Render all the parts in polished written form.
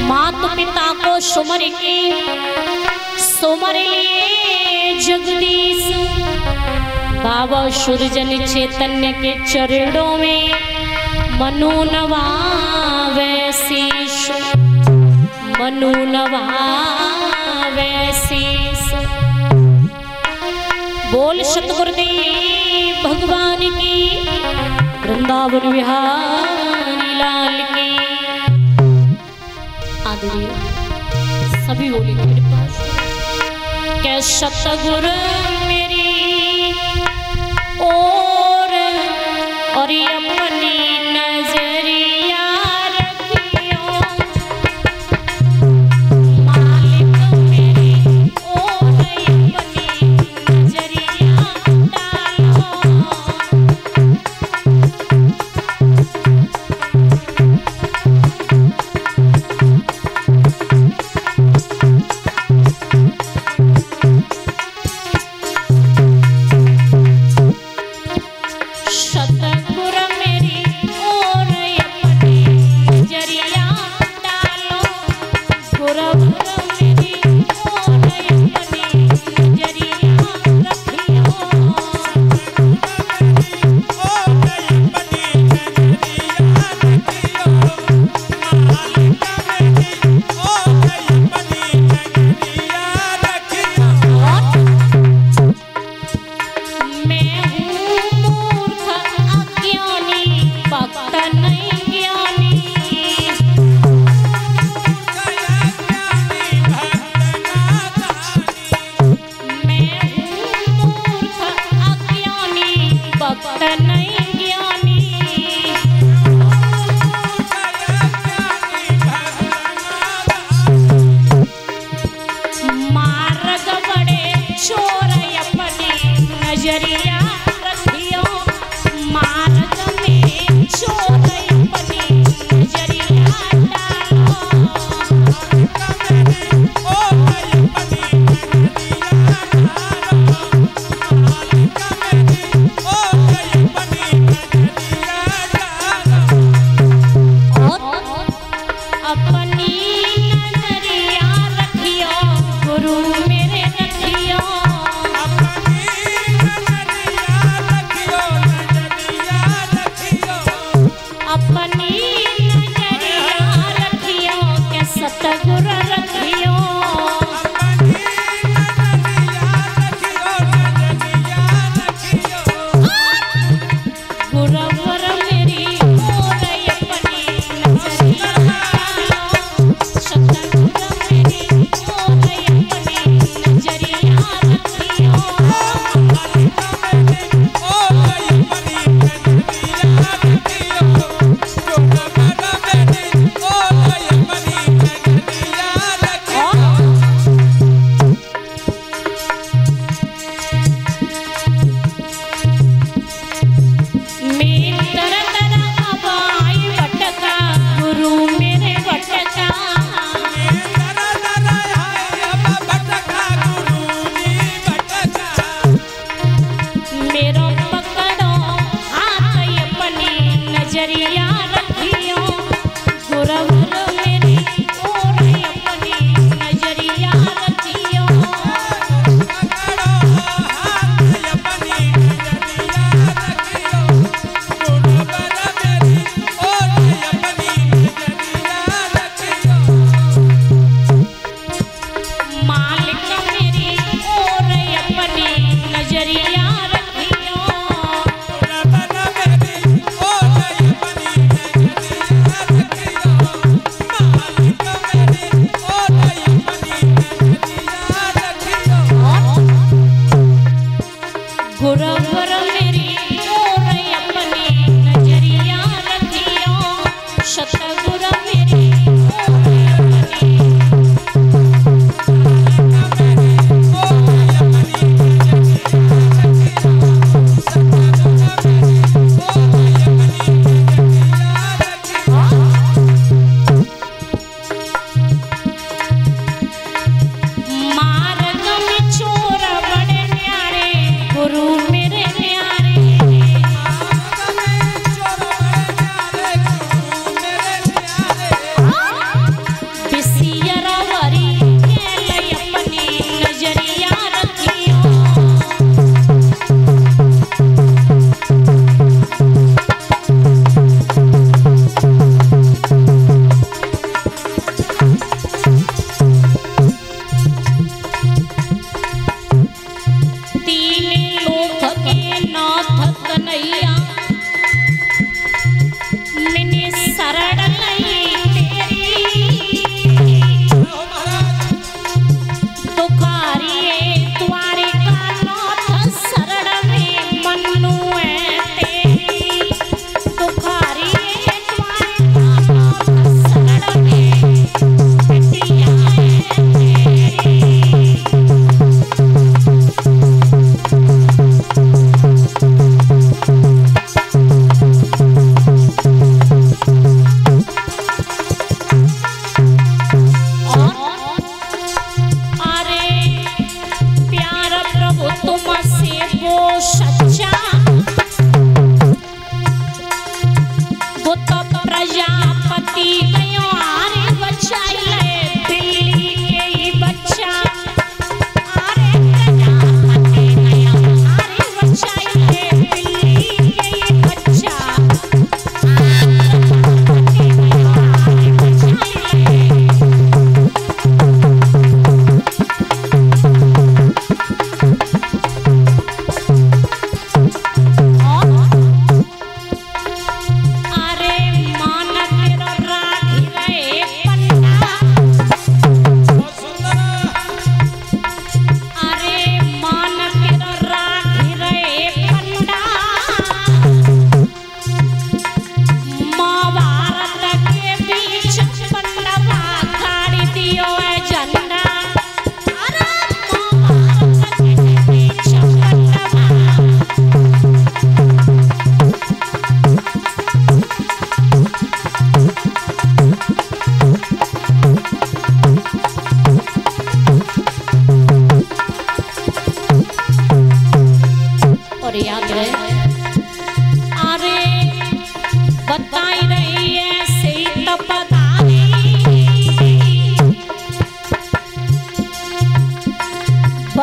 माता पिता को सुमर के सुमर लिए जगदीश बाबा सुरजन चैतन्य के चरणों में मनु नवावे शीश मनु नवावे शीश। बोल सतगुरुदेव भगवान की वृंदावन बिहारी लाल की। आदरणीय सभी बोलेंगे मेरे पास क्या सतगुरु मेरी और अपनी नजरिया रखियो मालिक मेरी और अपनी नजरिया डालो। सतगुरु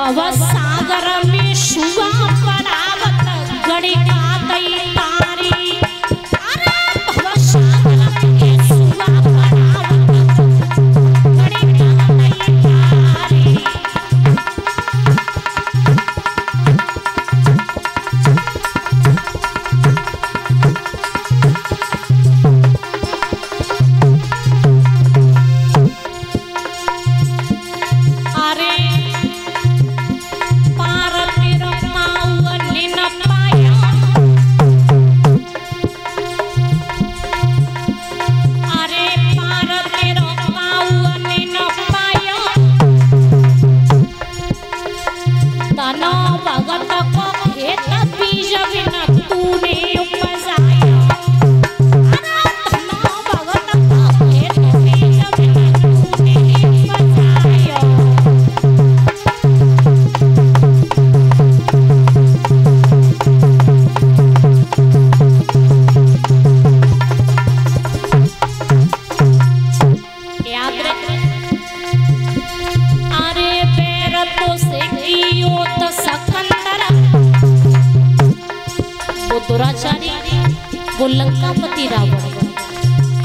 भव सागर में शुआ परावत गणिका दई तारी। अरे भव सागर में शुआ परावत गणिका दई तारी। वो लंकापति रावण।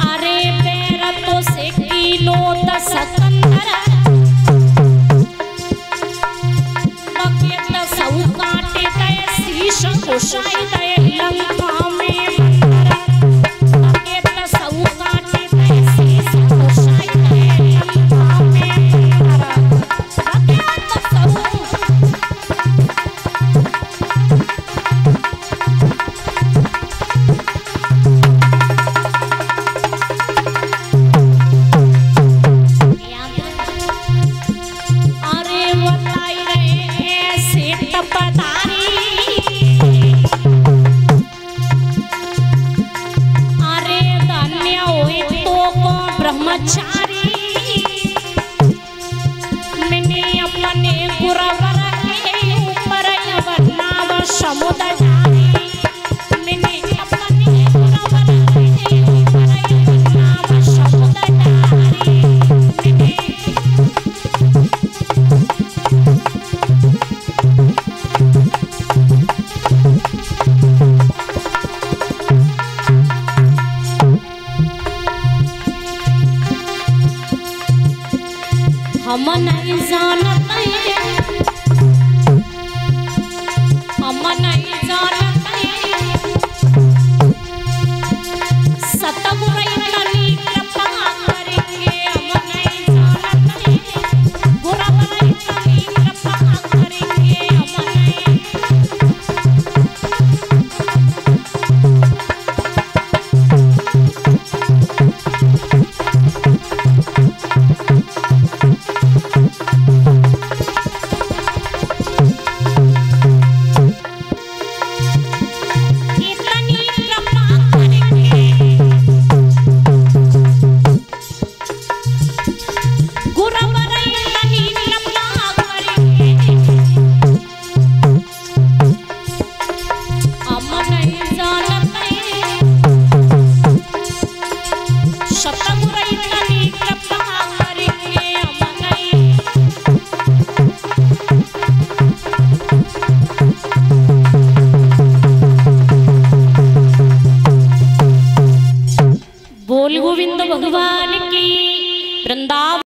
अरे पैर तो से किलो दस कंदर बके दसऊ काटे गए शीश कोशाई गए लंका में मंदर। बके दसऊ काटे गए शीश कोशाई गए लंका में मंदर। बके दसऊ हम नहीं जानते, हम नहीं जानते सतगुरु इतनी कृपा करेंगे। हम नहीं जानते गुरु इतनी कृपा करेंगे। हम नहीं भगवान की वृंदा